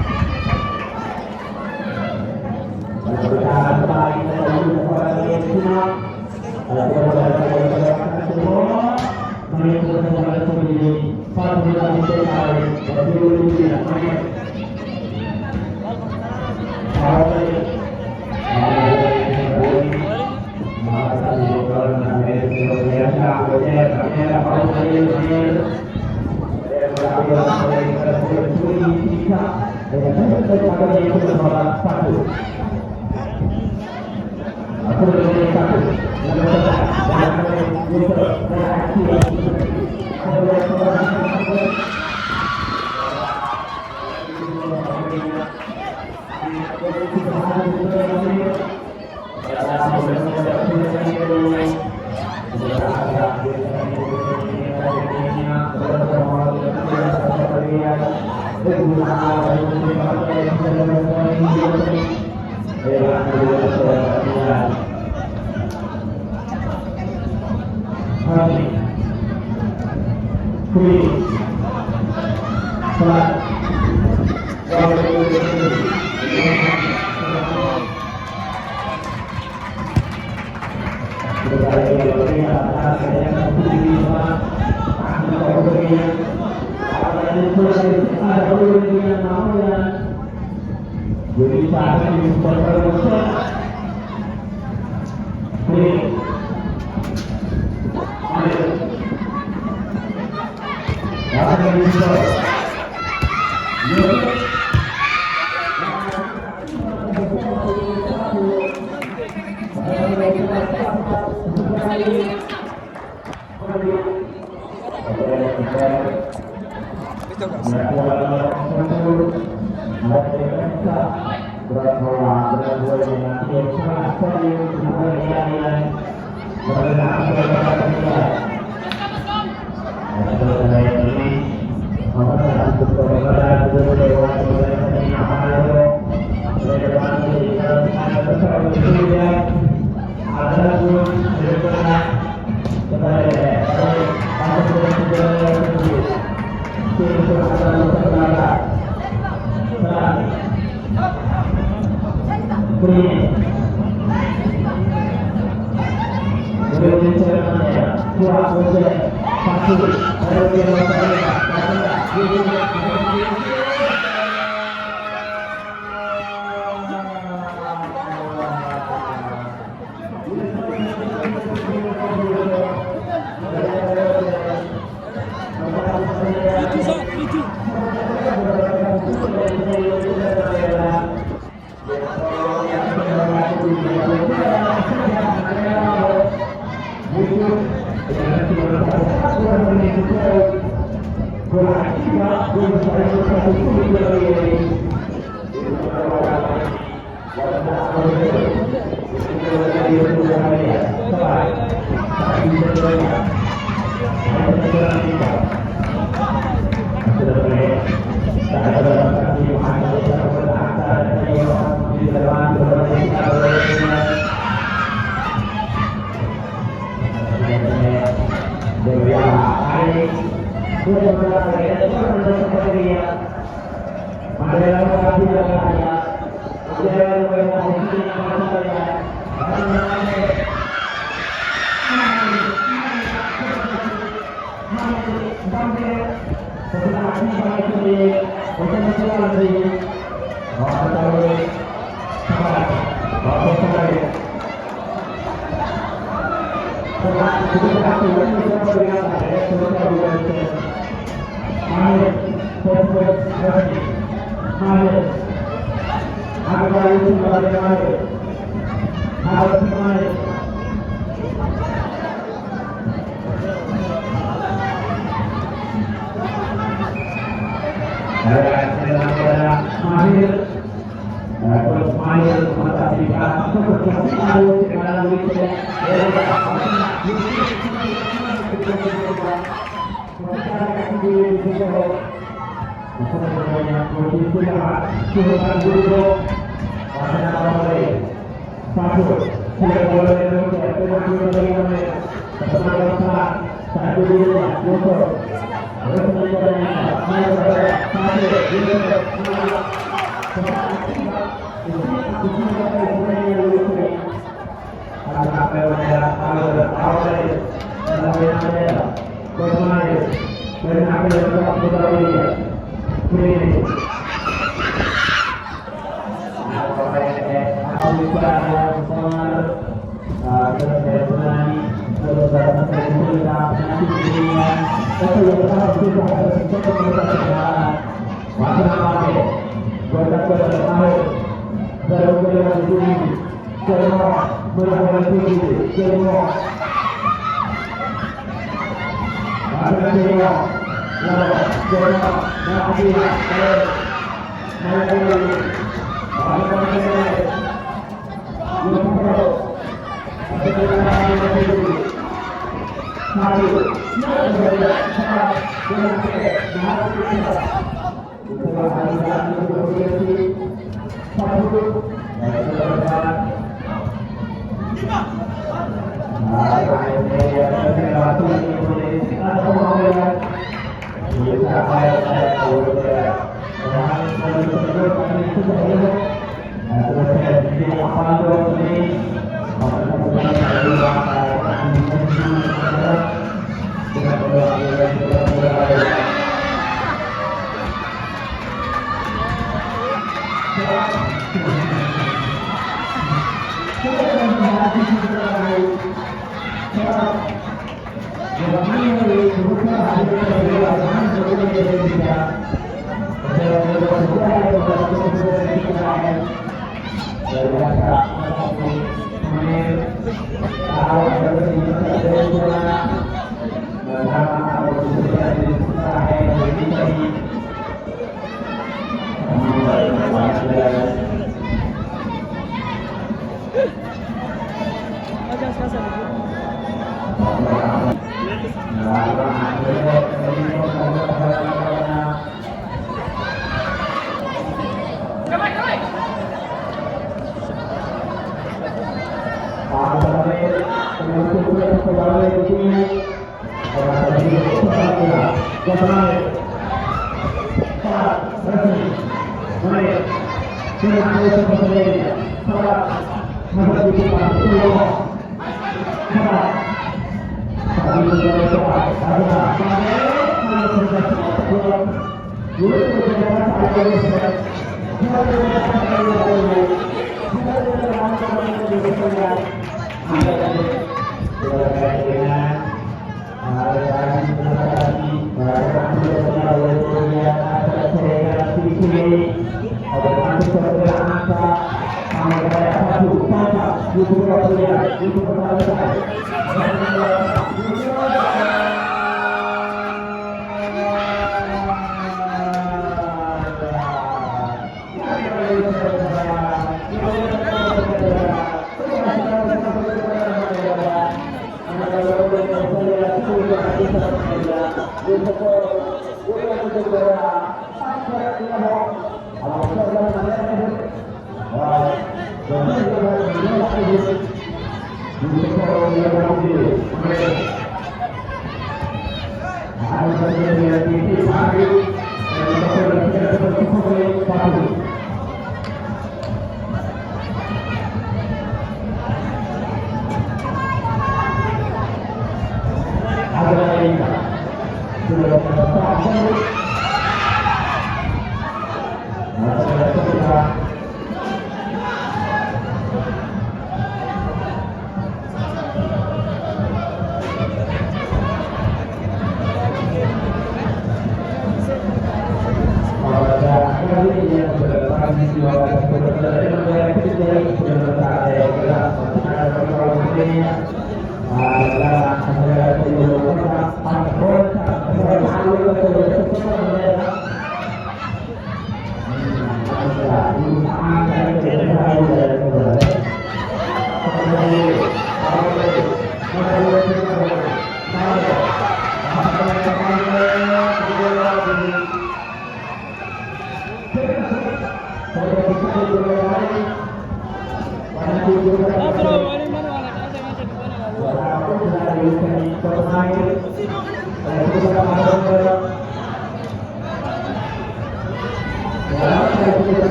Terima kasih.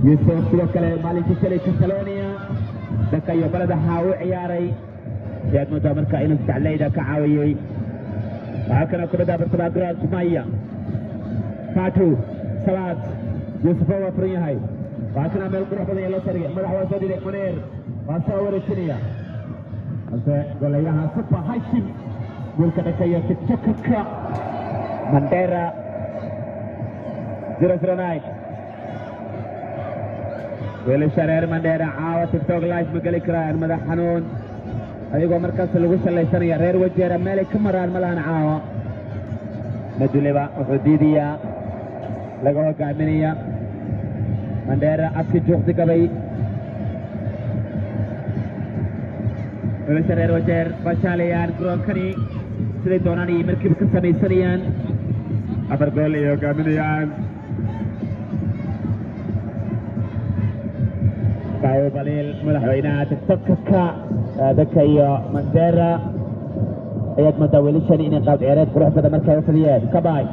يوسف sidoo kale maalintii shalay Catalonia dadka iyo balada haawo ciyaaray yaad moodaa marka inuu jaclayda ka caawiyay waxa kana kubada bartaba Grand Maya Fatu Salat Yusuf waa furan yahay waxa kana meel qurux badan la sarigay madax waa soo diray Munir waa soo wareejinaya halka golayaha Super Hashim goolka dhakaya Chakaka Mandera 009 weelashareer Mandera caawa TikTok live magali karaan madax xanuun adigoo markaas lagu shalaysanaya reer wajeera meel ay ka maraan malahan caawa Maduleba wuxuu diidayaa laga hogaaminaya Mandera afki joogti gabay wiilasha reer Wajeer bashaalayaan garoonkani siday doonaan iyo markiiba ka samaysanayaan afar gool ay hogaaminayaan Bawo Balil madaxweynaha TikTok-ka dadka iyo Mandera ayaad moodaa wiilashani inay qaab ciyaareed qurux badan markay u fadhiyeen kabaay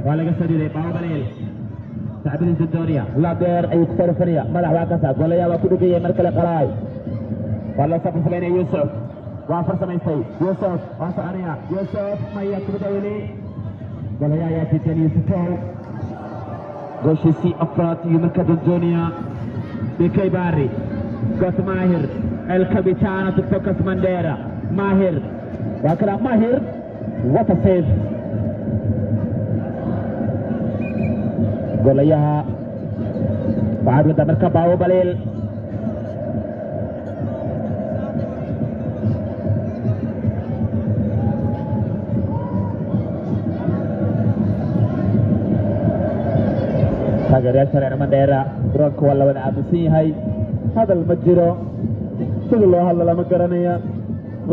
waa laga sadiiday Bawo Balil saaxiibadiisa Doria la beer ay ku sarfanaya madax waa ka saar goolaya waa ku dhigay mar kale qalaay waa la safrayay Yusuf waa farsamaystay Yusuf waa saaraya Yusuf maya ku dawli goolaya ayaa titan Yusuf goshisi afraad iyo marka Doria بكي باري قط ماهر الكابيتان تكتوكس مانديرا ماهر وكلا ماهر وتصيف قوليها بعد ودا مركب باو بليل taageerayaasha reer Mandera garoonka waa la wada aaminsan yahay hadal ma jiro sida loo hadlo lama garanaya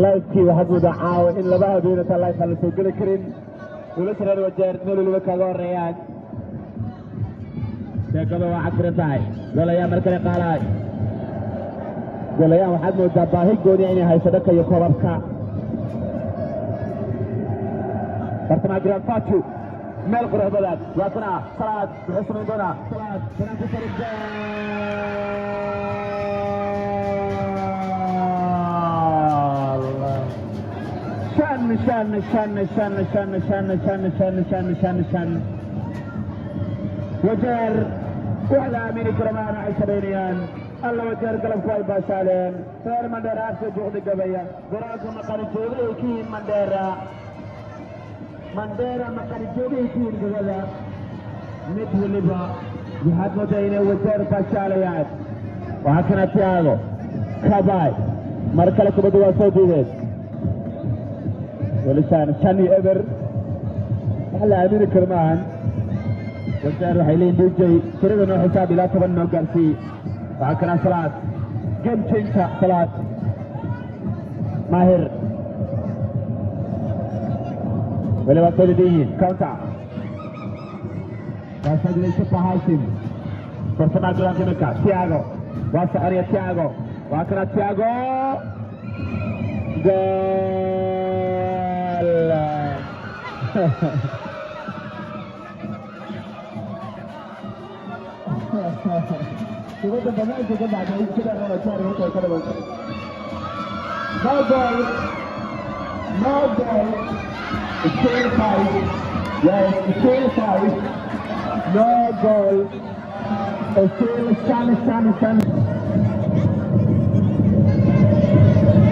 live-kii waxaad moodaa caawa in laba habeenata live aan la soo geli karin wiilasha reer Wajeer meel waliba kaaga horeeyaan sheekada waa cakiran tahay golayaa mar kale qaalaay golayaa waxaad moodaa baahi gooni inay hayso dhanka iyo koobabka bartamaha Grand Fatu meel qurux badan waa kana salaad wuxuu samayn doonaa salaad kana ku tarjaa shan Wajeer وعلى أمير كرمان عيسى بينيان الله وجهر قلبك واي باشالين سير منديرا أرسل جهد قبيا قرأكم مقال جهده كين منديرا مقال جهده كين قبيا مثل لبا جهاد مدينة وجهر باشاليان وهكذا تياغو كاباي مركلك بدوا سوديد ولسان شاني إبر على أمير كرمان وجهر حيلين دوجي تريدنا حساب لا تبنى قرسي وعكنا صلاة جيم تشينجر صلاة ماهر ولما تولدين كاونتا واسد ليشوف هاشم فرصنا جران جمكا تياغو واسا أريا تياغو وعكنا تياغو جول Segundo penalti che va a iniziare a lanciare un po' di volta. No goal. It's still five. Yes, it's still five. No goal. It's still Shan.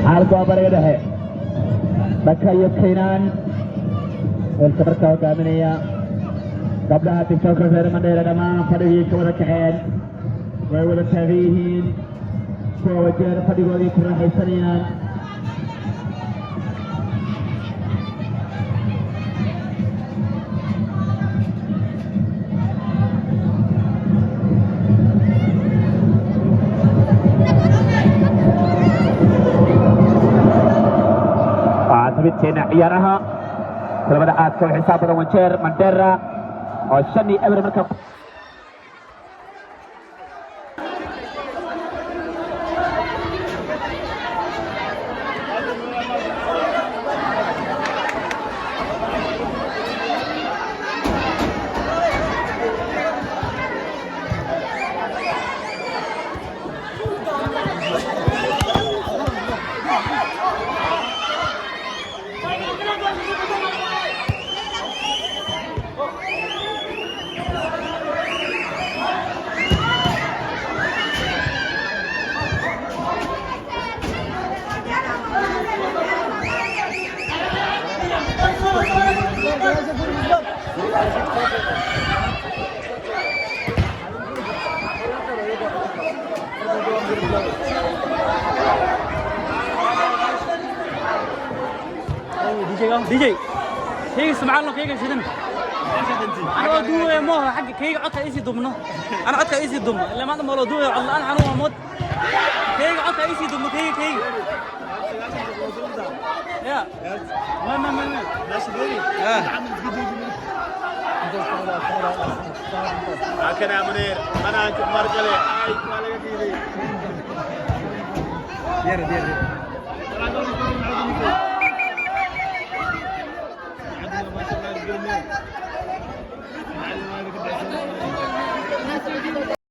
Algo abarega hai. Bakka yakinan. El kabarka hogaminaya. قبلها تكتوك غير منديرا دما فريق وركعين ويولا تغيهين ووجير فريق وليك راحي سريان تبتين عيارها سلامة آتكو حساب وجير منديرا وشني أمر مركب DJ كيك سمعان له كيك شدن أنا أدوه ما حق كيك عطى إيشي ضمنه أنا عطى إيشي ضمنه اللي ما عنده مولود دوه الله أنا عنو أموت كيك عطى إيشي ضمنه كيك يا ما هكذا يا منير أنا مرجلي هاي ما لك